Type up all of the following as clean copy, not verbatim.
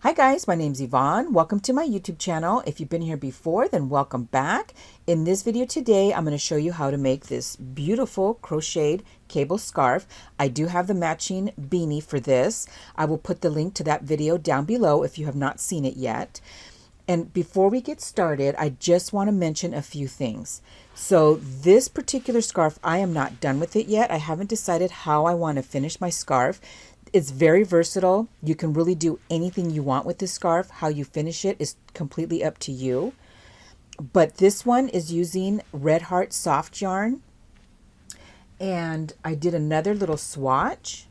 Hi guys, my name's Yvonne. Welcome to my YouTube channel. If you've been here before, then welcome back. In this video today, I'm going to show you how to make this beautiful crocheted cable scarf. I do have the matching beanie for this. I will put the link to that video down below if you have not seen it yet. And before we get started, I just want to mention a few things. So this particular scarf, I am not done with it yet. I haven't decided how I want to finish my scarf. It's very versatile. You can really do anything you want with this scarf. How you finish it is completely up to you. But this one is using Red Heart soft yarn. And I did another little swatch.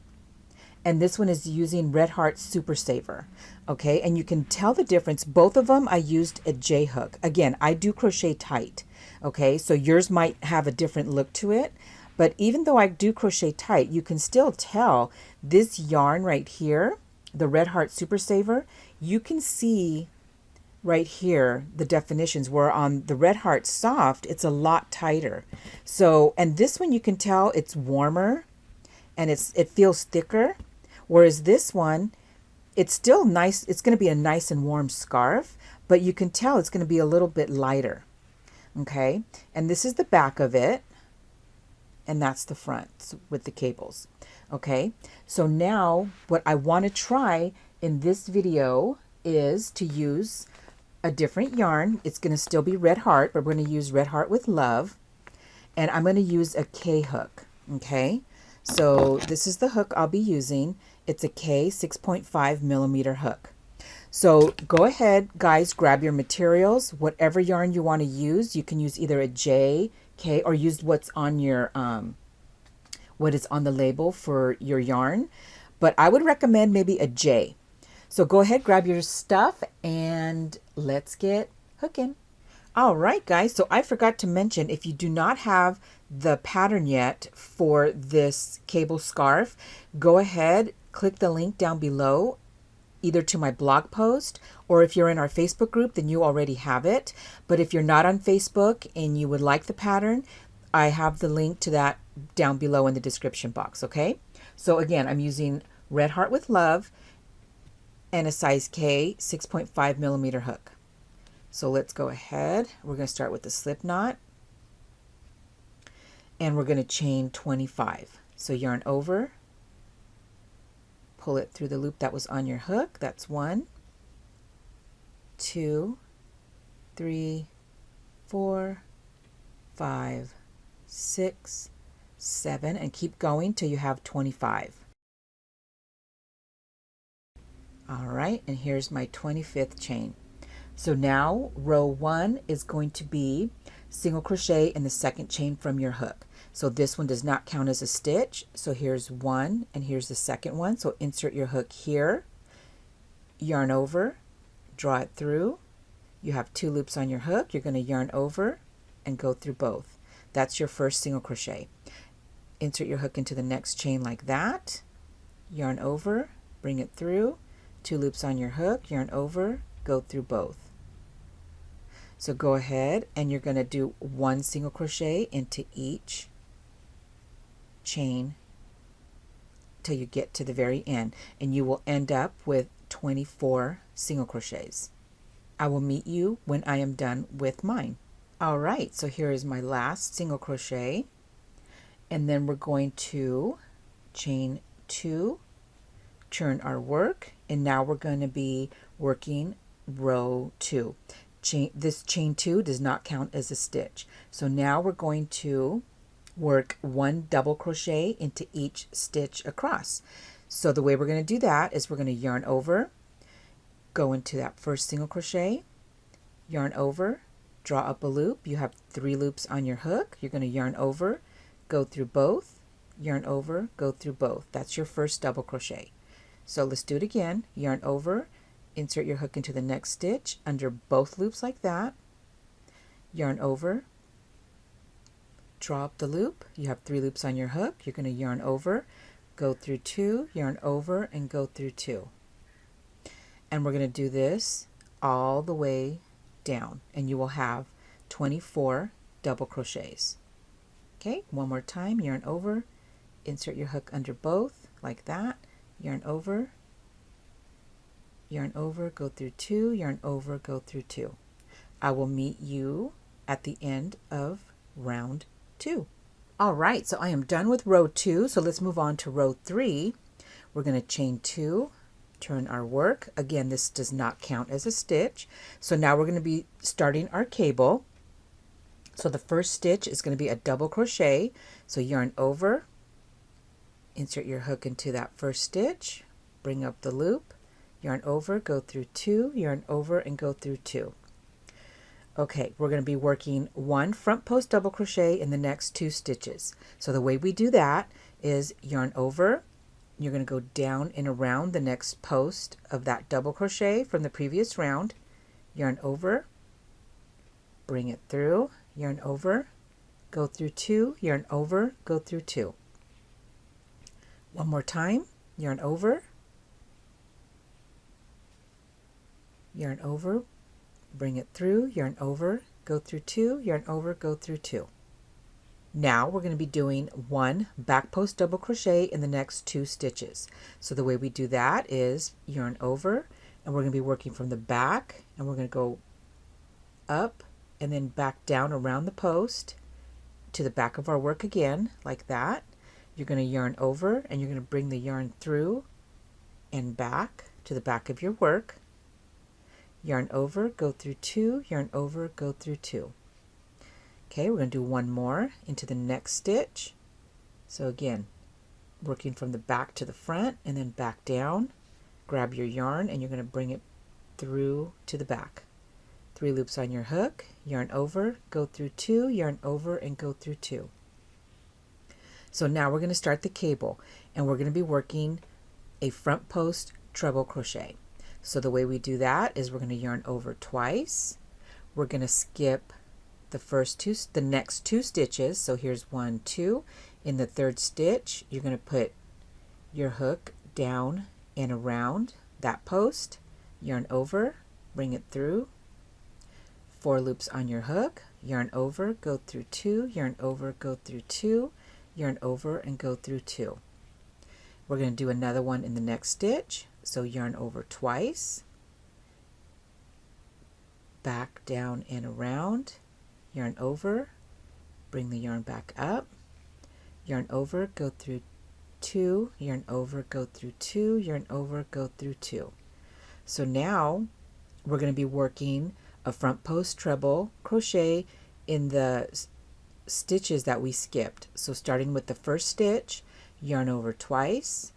And this one is using Red Heart Super Saver. Okay, and you can tell the difference. Both of them I used a J hook. Again, I do crochet tight. Okay, so yours might have a different look to it. But even though I do crochet tight, you can still tell this yarn right here, the Red Heart Super Saver, you can see right here the definitions, where on the Red Heart Soft, it's a lot tighter. So, and this one you can tell it's warmer and it feels thicker. Whereas this one, it's still nice. It's going to be a nice and warm scarf, but you can tell it's going to be a little bit lighter. Okay, and this is the back of it. And that's the front with the cables. Okay, so now what I want to try in this video is to use a different yarn. It's going to still be Red Heart, but we're going to use Red Heart with Love. And I'm going to use a K hook. Okay, so this is the hook I'll be using. It's a K 6.5 millimeter hook. So go ahead, guys, grab your materials. Whatever yarn you want to use, you can use either a J, K, or use what's on your what is on the label for your yarn. But I would recommend maybe a J. So go ahead, grab your stuff, and let's get hooking. All right, guys. So I forgot to mention, if you do not have the pattern yet for this cable scarf, go ahead, click the link down below, either to my blog post, or if you're in our Facebook group, then you already have it. But if you're not on Facebook and you would like the pattern, I have the link to that down below in the description box, okay? So again, I'm using Red Heart with Love and a size K 6.5 millimeter hook. So let's go ahead. We're going to start with the slip knot, and we're going to chain 25. So yarn over, pull it through the loop that was on your hook. That's 1, 2, 3, 4, 5, 6, 7, and keep going till you have 25. All right, and here's my 25th chain. So now row 1 is going to be single crochet in the second chain from your hook. So this one does not count as a stitch. So here's 1 and here's the second one. So insert your hook here, yarn over, draw it through. You have 2 loops on your hook. You're going to yarn over and go through both. That's your first single crochet. Insert your hook into the next chain like that. Yarn over, bring it through. 2 loops on your hook, yarn over, go through both. So go ahead and you're going to do 1 single crochet into each chain till you get to the very end, and you will end up with 24 single crochets. I will meet you when I am done with mine. All right, so here is my last single crochet, and then we're going to chain 2, turn our work, and now we're going to be working row 2. This chain 2 does not count as a stitch. So now we're going to work 1 double crochet into each stitch across. So the way we're going to do that is we're going to yarn over, go into that first single crochet, yarn over, draw up a loop. You have 3 loops on your hook. You're going to yarn over, go through both, yarn over, go through both. That's your first double crochet. So let's do it again. Yarn over, insert your hook into the next stitch under both loops like that, yarn over, draw up the loop. You have 3 loops on your hook. You're going to yarn over, go through 2, yarn over, and go through 2. And we're going to do this all the way down, and you will have 24 double crochets. Okay, one more time. Yarn over, insert your hook under both like that, yarn over, yarn over, go through 2, yarn over, go through 2. I will meet you at the end of round 2. All right, so I am done with row 2, so let's move on to row 3. We're going to chain 2, turn our work. Again, this does not count as a stitch. So now we're going to be starting our cable. So the first stitch is going to be a double crochet. So yarn over, insert your hook into that first stitch, bring up the loop, yarn over, go through 2, yarn over, and go through 2. Okay, we're going to be working 1 front post double crochet in the next 2 stitches. So the way we do that is yarn over, you're going to go down and around the next post of that double crochet from the previous round, yarn over, bring it through, yarn over, go through 2, yarn over, go through 2. One more time, yarn over, yarn over, bring it through, yarn over, go through 2, yarn over, go through 2. Now we're going to be doing 1 back post double crochet in the next 2 stitches. So the way we do that is yarn over, and we're going to be working from the back, and we're going to go up and then back down around the post to the back of our work again, like that. You're going to yarn over, and you're going to bring the yarn through and back to the back of your work. Yarn over, go through 2, yarn over, go through 2. Okay, we're going to do 1 more into the next stitch. So again, working from the back to the front and then back down. Grab your yarn and you're going to bring it through to the back. 3 loops on your hook, yarn over, go through 2, yarn over, and go through 2. So now we're going to start the cable, and we're going to be working a front post treble crochet. So the way we do that is we're going to yarn over twice. We're going to skip the next 2 stitches. So here's 1, 2. In the 3rd stitch, you're going to put your hook down and around that post, yarn over, bring it through, 4 loops on your hook, yarn over, go through 2, yarn over, go through 2, yarn over, and go through 2. We're going to do another one in the next stitch. So yarn over twice, back down and around, yarn over, bring the yarn back up, yarn over, go through 2, yarn over, go through 2, yarn over, go through 2. So now we're going to be working a front post treble crochet in the stitches that we skipped. So starting with the first stitch, yarn over twice,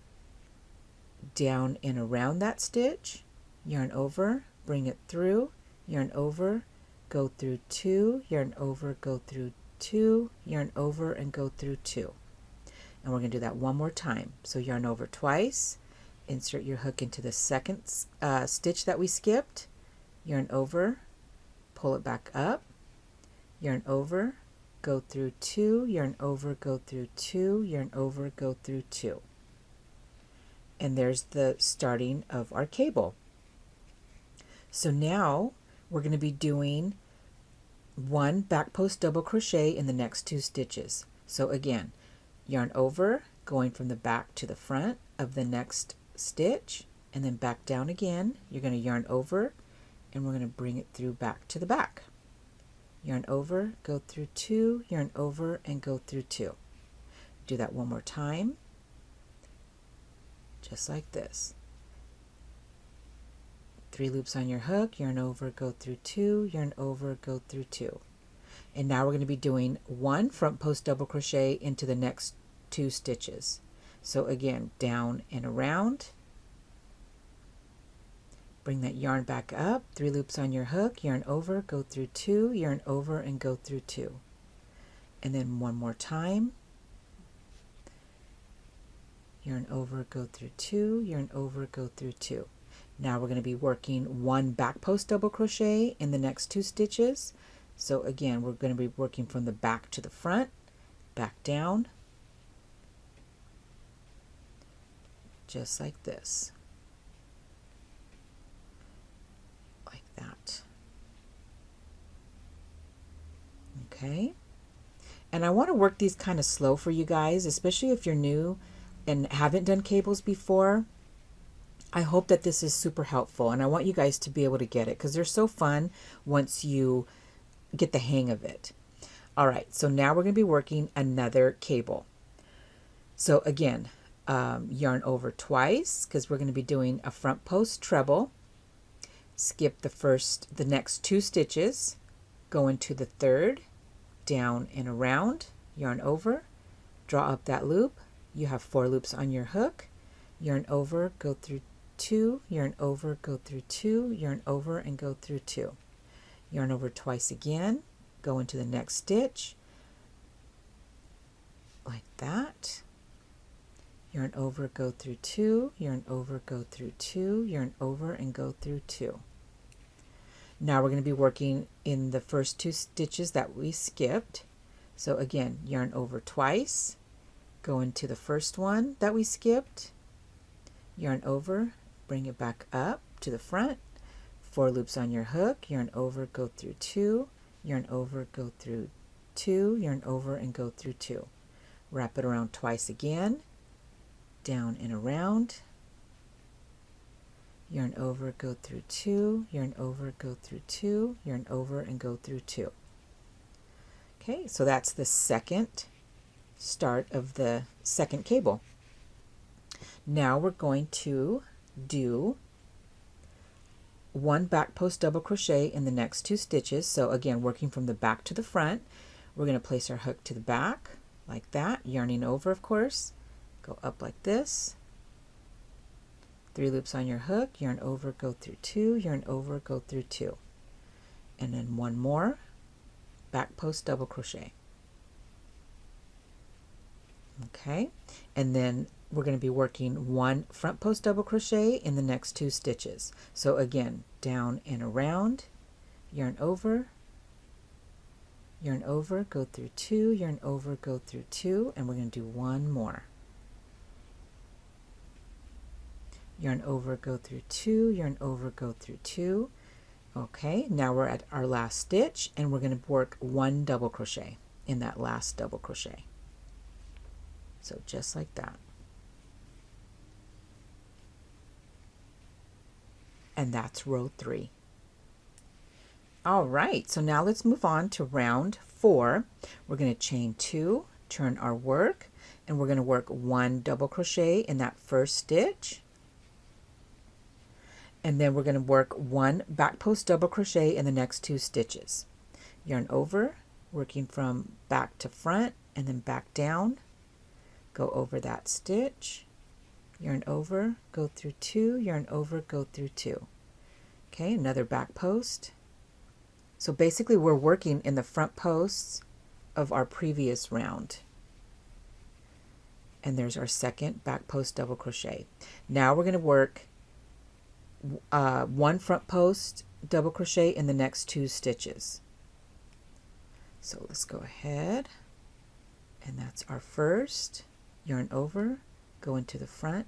down and around that stitch, yarn over, bring it through, yarn over, go through 2, yarn over, go through 2, yarn over, and go through 2. And we're going to do that one more time. So yarn over twice, insert your hook into the second stitch that we skipped, yarn over, pull it back up, yarn over, go through 2, yarn over, go through 2, yarn over, go through 2. And there's the starting of our cable. So now we're going to be doing 1 back post double crochet in the next 2 stitches. So again, yarn over, going from the back to the front of the next stitch, and then back down again. You're going to yarn over, and we're going to bring it through back to the back. Yarn over, go through 2, yarn over, and go through 2. Do that one more time, just like this. 3 loops on your hook, yarn over, go through 2, yarn over, go through 2. And now we're going to be doing 1 front post double crochet into the next 2 stitches. So again, down and around, bring that yarn back up, 3 loops on your hook, yarn over, go through 2, yarn over, and go through 2. And then one more time, yarn over, go through 2, yarn over, go through 2. Now we're going to be working 1 back post double crochet in the next 2 stitches. So again, we're going to be working from the back to the front, back down, just like this. Like that. Okay. And I want to work these kind of slow for you guys, especially if you're new and haven't done cables before. I hope that this is super helpful, and I want you guys to be able to get it because they're so fun once you get the hang of it. All right, so now we're going to be working another cable. So again, yarn over twice because we're going to be doing a front post treble. Skip the next 2 stitches, go into the 3rd, down and around, yarn over, draw up that loop. You have 4 loops on your hook, yarn over, go through 2, yarn over, go through 2, yarn over and go through 2. Yarn over twice again, go into the next stitch, like that. Yarn over, go through 2, yarn over, go through 2, yarn over and go through 2. Now we're going to be working in the first 2 stitches that we skipped. So again, yarn over twice, go into the first one that we skipped, yarn over, bring it back up to the front, 4 loops on your hook, yarn over, go through 2, yarn over, go through 2, yarn over and go through 2. Wrap it around twice again, down and around, yarn over, go through 2, yarn over, go through 2, yarn over and go through 2. Okay, so that's the second start of the second cable. Now we're going to do 1 back post double crochet in the next 2 stitches. So again, working from the back to the front, we're going to place our hook to the back like that, yarning over, of course, go up like this, 3 loops on your hook, yarn over, go through 2, yarn over, go through 2, and then 1 more back post double crochet. Okay, and then we're going to be working 1 front post double crochet in the next 2 stitches. So again, down and around, yarn over, go through 2, yarn over, go through 2, and we're going to do 1 more. Yarn over, go through 2, yarn over, go through 2. Okay, now we're at our last stitch and we're going to work 1 double crochet in that last double crochet. So just like that. And that's row 3. All right, so now let's move on to round 4. We're going to chain 2, turn our work, and we're going to work 1 double crochet in that first stitch. And then we're going to work 1 back post double crochet in the next 2 stitches. Yarn over, working from back to front and then back down, go over that stitch, yarn over, go through 2, yarn over, go through 2. Okay, another back post. So basically we're working in the front posts of our previous round. And there's our second back post double crochet. Now we're going to work 1 front post double crochet in the next 2 stitches. So let's go ahead, and that's our first. Yarn over, go into the front,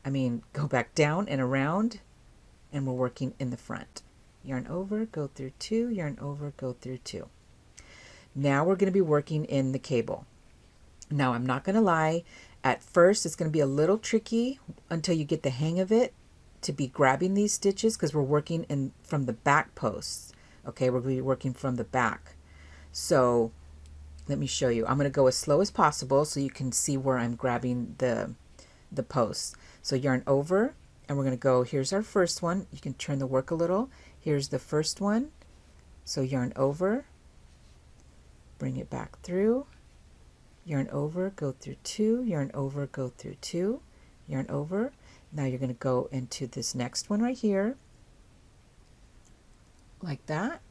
go back down and around, and we're working in the front. Yarn over, go through 2, yarn over, go through 2. Now we're going to be working in the cable. Now I'm not going to lie, at first it's going to be a little tricky until you get the hang of it to be grabbing these stitches because we're working in from the back posts. Okay, we're going to be working from the back. So let me show you. I'm going to go as slow as possible so you can see where I'm grabbing the posts. So yarn over, and we're going to go, here's our first one. You can turn the work a little. Here's the first one. So yarn over, bring it back through, yarn over, go through 2, yarn over, go through 2, yarn over. Now you're going to go into this next one right here, like that,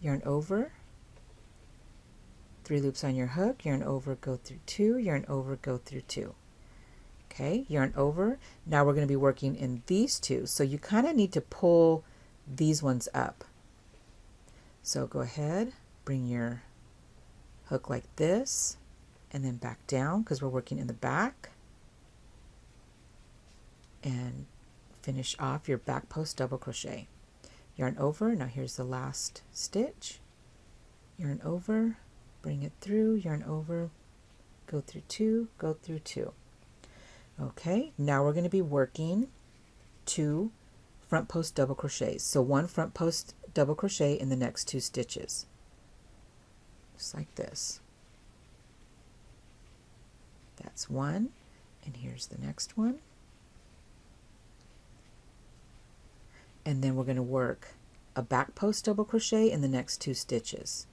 yarn over, 3 loops on your hook, yarn over, go through 2, yarn over, go through 2. Okay, yarn over. Now we're going to be working in these 2, so you kind of need to pull these ones up. So go ahead, bring your hook like this, and then back down because we're working in the back. And finish off your back post double crochet. Yarn over, now here's the last stitch. Yarn over, bring it through, yarn over, go through 2, go through 2. Okay, now we're going to be working 2 front post double crochets. So 1 front post double crochet in the next 2 stitches, just like this. That's one, and here's the next one. And then we're going to work a back post double crochet in the next 2 stitches,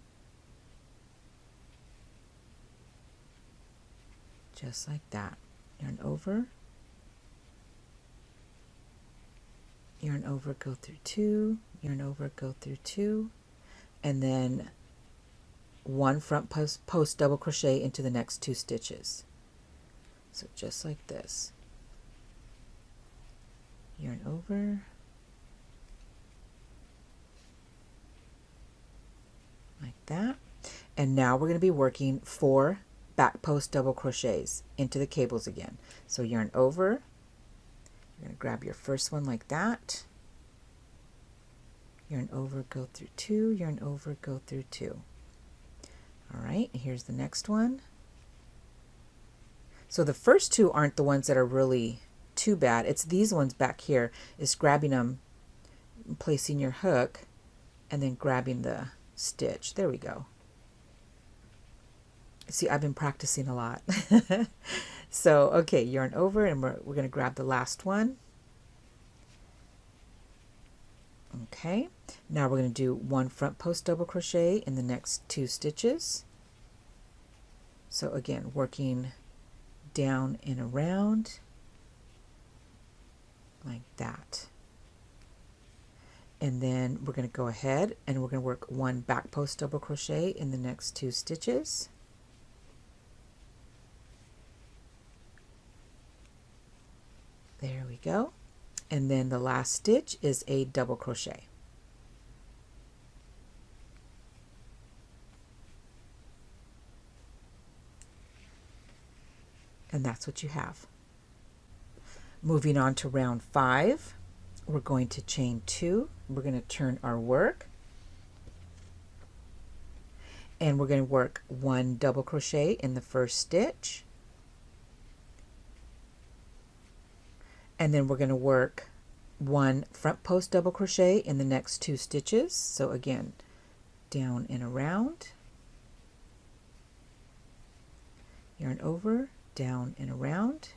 just like that. Yarn over, go through 2, yarn over, go through 2, and then 1 front post double crochet into the next 2 stitches. So just like this. Yarn over, like that. And now we're going to be working 4 back post double crochets into the cables again. So yarn over, you're going to grab your first one like that, yarn over, go through 2, yarn over, go through 2. All right, here's the next one. So the first 2 aren't the ones that are really too bad. It's these ones back here, is grabbing them, placing your hook, and then grabbing the stitch. There we go. See, I've been practicing a lot. So, okay, yarn over, and we're going to grab the last one. Okay, now we're going to do 1 front post double crochet in the next 2 stitches. So again, working down and around like that. And then we're going to go ahead and we're going to work 1 back post double crochet in the next 2 stitches. There we go. And then the last stitch is a double crochet. And that's what you have. Moving on to round 5, we're going to chain 2. We're going to turn our work, and we're going to work 1 double crochet in the first stitch, and then we're going to work 1 front post double crochet in the next 2 stitches. So again, down and around, yarn over, down and around,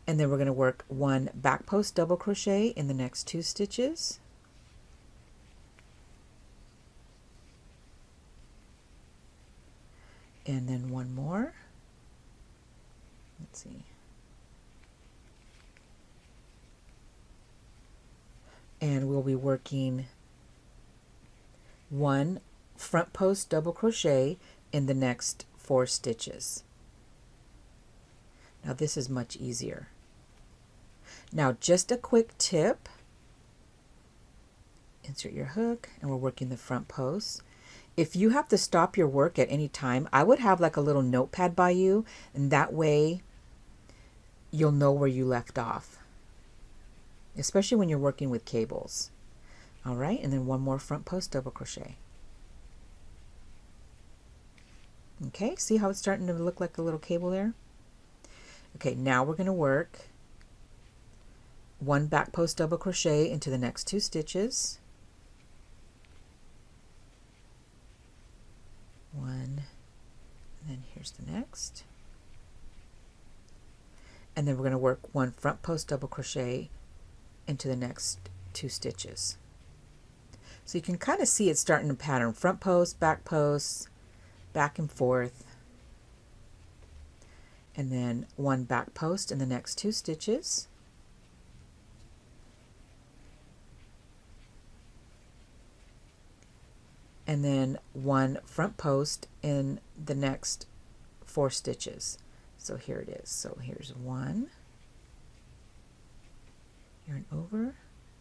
and then we're going to work 1 back post double crochet in the next 2 stitches, and then 1 more. Let's see. And we'll be working 1 front post double crochet in the next 4 stitches. Now this is much easier. Now just a quick tip. Insert your hook, and we're working the front post. If you have to stop your work at any time, I would have like a little notepad by you, and that way you'll know where you left off, especially when you're working with cables. All right, and then 1 more front post double crochet. Okay, see how it's starting to look like a little cable there? Okay, now we're going to work 1 back post double crochet into the next 2 stitches. 1, and then here's the next. And then we're going to work 1 front post double crochet into the next 2 stitches. So you can kind of see it starting to pattern front post, back and forth, and then 1 back post in the next 2 stitches, and then 1 front post in the next 4 stitches. So here it is. So here's 1, yarn over,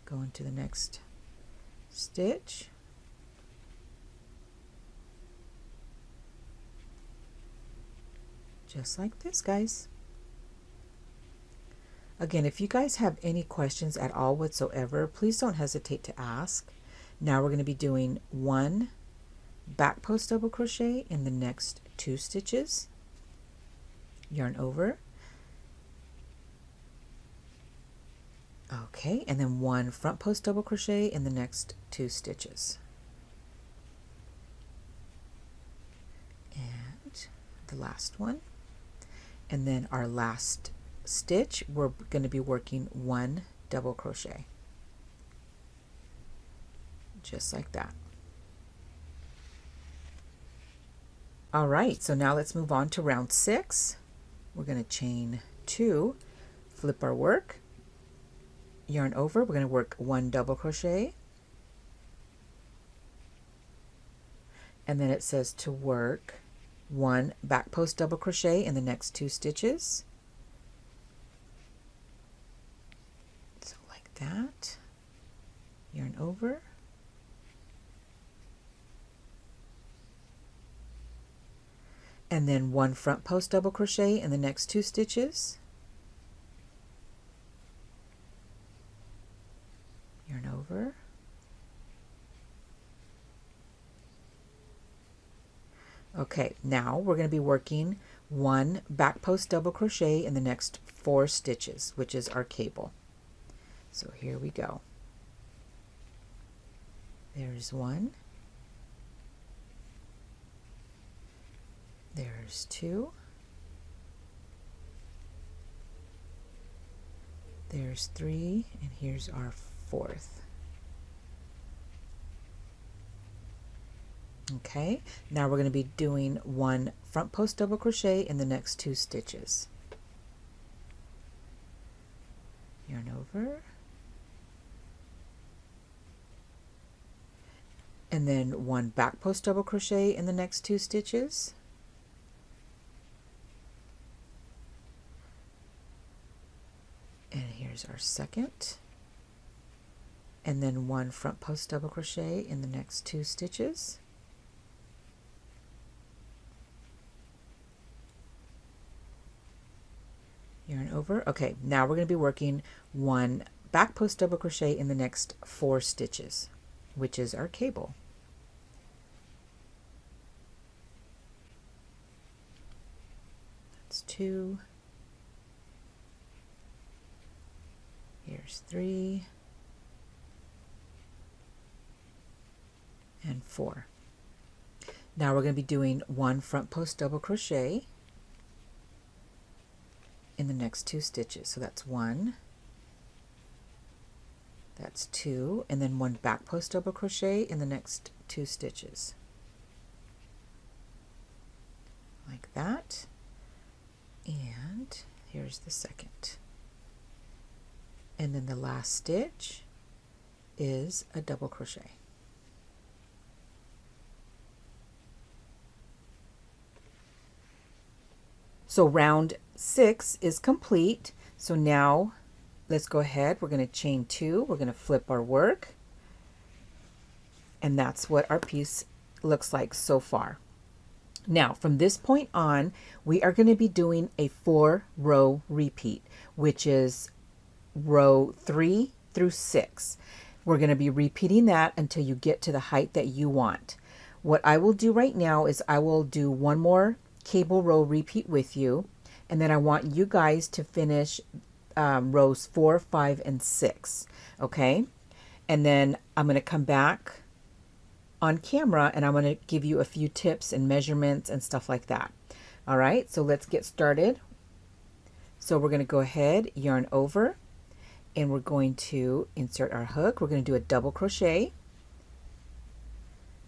go into the next stitch, just like this, guys. Again, if you guys have any questions at all whatsoever, please don't hesitate to ask. Now we're going to be doing 1 back post double crochet in the next 2 stitches, yarn over, Okay, and then 1 front post double crochet in the next 2 stitches. And the last one. And then our last stitch, we're going to be working 1 double crochet. Just like that. All right, so now let's move on to round 6. We're going to chain 2, flip our work, yarn over. We're going to work 1 double crochet. And then it says to work 1 back post double crochet in the next 2 stitches. So like that. Yarn over. And then 1 front post double crochet in the next 2 stitches. Yarn over. Okay, now we're going to be working 1 back post double crochet in the next 4 stitches, which is our cable. So here we go. There's 1. There's 2. There's 3, and here's our 4th. Okay, now we're going to be doing 1 front post double crochet in the next 2 stitches. Yarn over. And then 1 back post double crochet in the next 2 stitches. And here's our second. And then 1 front post double crochet in the next 2 stitches. Yarn over. Okay, now we're going to be working 1 back post double crochet in the next 4 stitches, which is our cable. That's 2. Here's 3. And 4. Now we're going to be doing 1 front post double crochet in the next 2 stitches. So that's 1, that's 2, and then 1 back post double crochet in the next 2 stitches. Like that. And here's the second. And then the last stitch is a double crochet. So round 6 is complete. So now let's go ahead. We're going to chain 2. We're going to flip our work. And that's what our piece looks like so far. Now from this point on, we are going to be doing a 4-row repeat, which is row 3 through 6. We're going to be repeating that until you get to the height that you want. What I will do right now is I will do one more cable row repeat with you, and then I want you guys to finish rows 4, 5, and 6. Okay, and then I'm going to come back on camera and I'm going to give you a few tips and measurements and stuff like that. All right, so let's get started. So we're going to go ahead, yarn over, and we're going to insert our hook. We're going to do a double crochet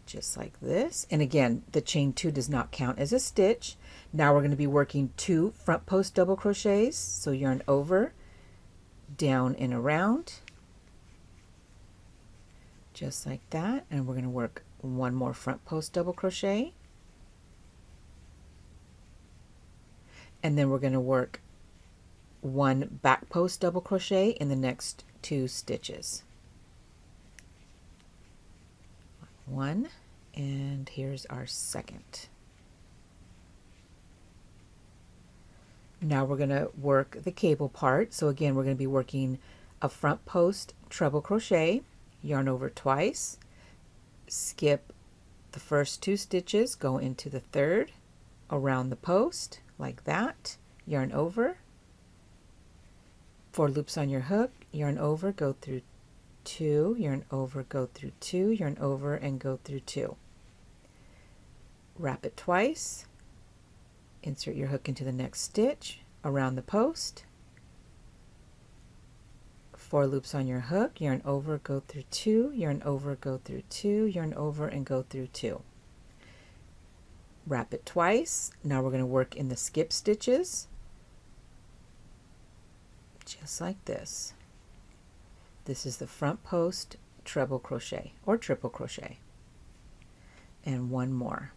just like this, and again the chain 2 does not count as a stitch. Now we're going to be working 2 front post double crochets, so yarn over, down and around just like that, and we're going to work 1 more front post double crochet, and then we're going to work 1 back post double crochet in the next 2 stitches. 1, and here's our second. Now we're going to work the cable part. So again, we're going to be working a front post treble crochet, yarn over twice, skip the first 2 stitches, go into the 3rd, around the post like that, yarn over, 4 loops on your hook, yarn over, go through 2, yarn over, go through 2, yarn over, and go through 2. Wrap it twice, insert your hook into the next stitch, around the post, 4 loops on your hook, yarn over, go through 2, yarn over, go through 2, yarn over, and go through 2. Wrap it twice. Now we're going to work in the skip stitches, just like this. This is the front post treble crochet or triple crochet. And one more.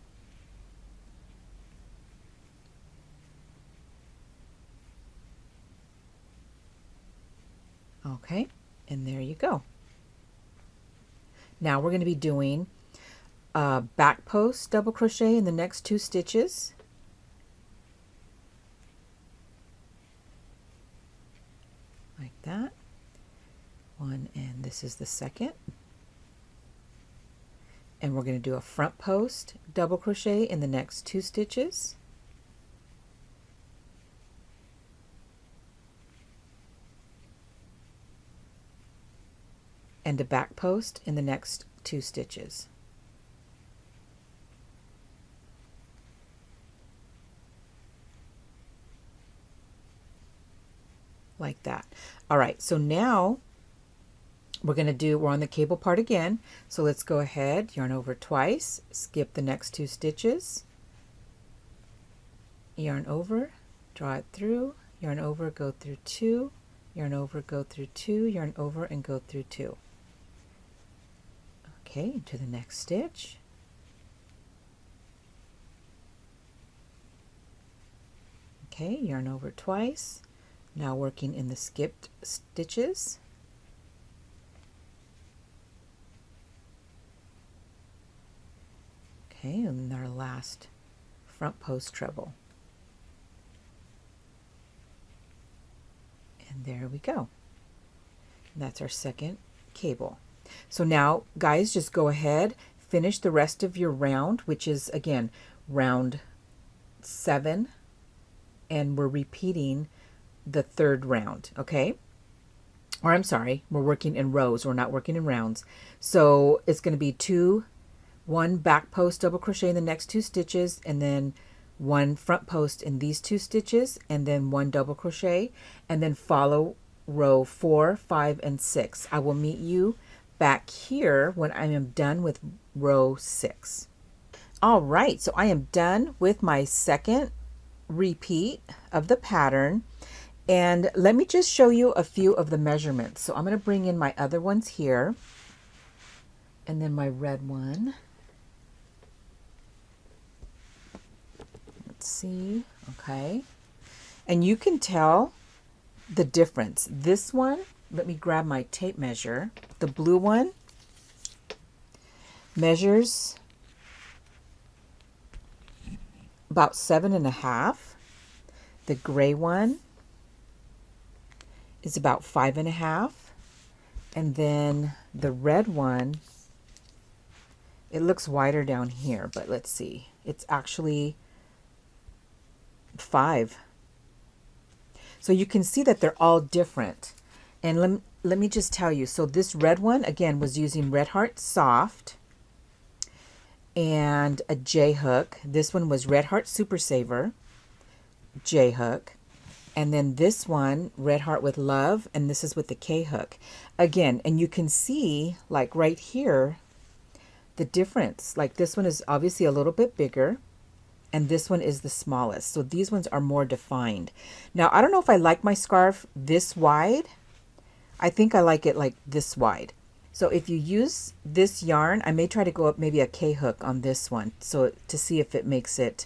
Okay, and there you go. Now we're going to be doing back post double crochet in the next 2 stitches. Like that. One, and this is the second. And we're going to do a front post double crochet in the next 2 stitches. And a back post in the next 2 stitches. Like that. All right, so now we're on the cable part again. So let's go ahead, yarn over twice, skip the next 2 stitches, yarn over, draw it through, yarn over, go through 2, yarn over, go through 2, yarn over, and go through 2. Okay, into the next stitch. Okay, yarn over twice. Now working in the skipped stitches. Okay, and our last front post treble. And there we go. And that's our second cable. So now, guys, just go ahead, finish the rest of your round, which is, again, round 7, and we're repeating the 3rd round, okay? Or I'm sorry, we're working in rows, we're not working in rounds. So it's going to be 1 back post double crochet in the next 2 stitches, and then 1 front post in these 2 stitches, and then 1 double crochet, and then follow row 4, 5, and 6. I will meet you back here when I am done with row 6. All right, so I am done with my second repeat of the pattern, and let me just show you a few of the measurements. So I'm going to bring in my other ones here, and then my red one. Let's see. Okay, and you can tell the difference. This one, let me grab my tape measure. The blue one measures about 7.5. The gray one is about 5.5. And then the red one, it looks wider down here, but let's see. It's actually 5. So you can see that they're all different. And let me just tell you, so this red one, again, was using Red Heart Soft and a J hook. This one was Red Heart Super Saver, J hook. And then this one, Red Heart with Love, and this is with the K hook. Again, and you can see, like right here, the difference. Like this one is obviously a little bit bigger, and this one is the smallest. So these ones are more defined. Now, I don't know if I like my scarf this wide. I think I like it like this wide. So if you use this yarn, I may try to go up maybe a K hook on this one, so to see if it makes it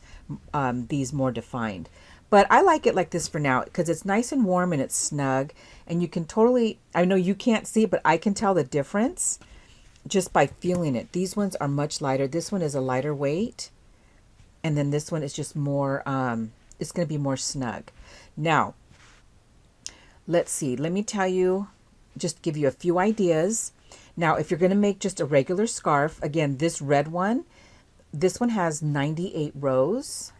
these more defined. But I like it like this for now because it's nice and warm and it's snug, and you can totally, I know you can't see, but I can tell the difference just by feeling it. These ones are much lighter. This one is a lighter weight, and then this one is just more, it's going to be more snug. Now, let's see. Let me tell you, just give you a few ideas. Now, if you're going to make just a regular scarf, again, this red one, this one has 98 rows,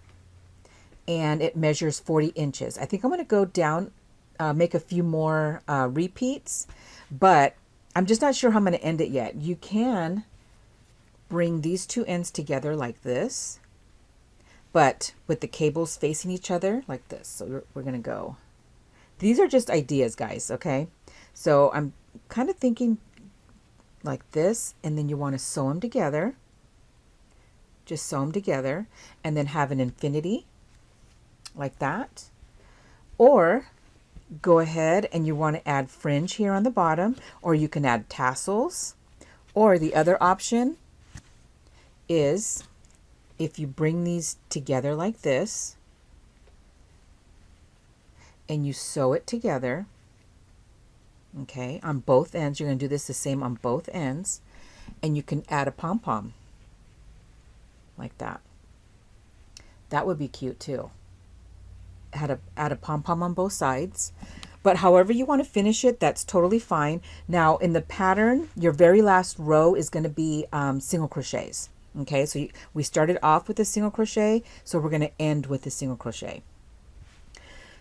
and it measures 40 inches. I think I'm going to go down make a few more repeats, but I'm just not sure how I'm going to end it yet. You can bring these two ends together like this, but with the cables facing each other like this. So we're going to go. These are just ideas, guys, okay? So I'm kind of thinking like this, and then you want to sew them together. Just sew them together, and then have an infinity like that. Or go ahead and you want to add fringe here on the bottom, or you can add tassels. Or the other option is if you bring these together like this and you sew it together, okay, on both ends. You're going to do this the same on both ends, and you can add a pom-pom like that. That would be cute too. Add a pom-pom on both sides. But however you want to finish it, that's totally fine. Now in the pattern, your very last row is going to be single crochets. Okay, so we started off with a single crochet, so we're going to end with a single crochet.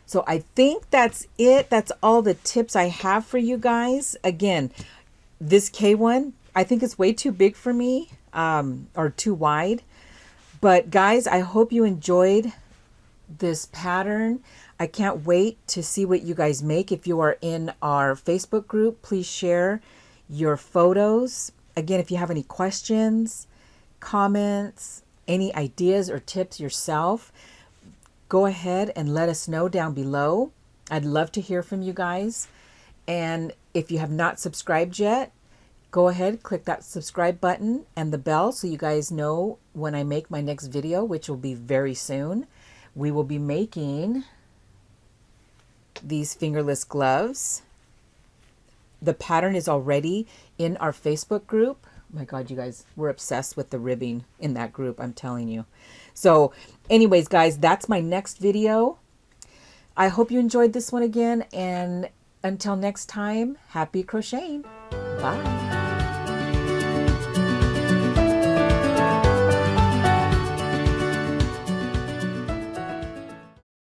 So I think that's it. That's all the tips I have for you guys. Again, this K1, I think it's way too big for me, or too wide. But guys, I hope you enjoyed this pattern. I can't wait to see what you guys make. If you are in our Facebook group, please share your photos. Again, if you have any questions, comments, any ideas or tips yourself, go ahead and let us know down below. I'd love to hear from you guys. And if you have not subscribed yet, go ahead, click that subscribe button and the bell so you guys know when I make my next video, which will be very soon. We will be making these fingerless gloves. The pattern is already in our Facebook group. Oh my God, you guys, we're obsessed with the ribbing in that group, I'm telling you. So anyways, guys, that's my next video. I hope you enjoyed this one again. And until next time, happy crocheting. Bye.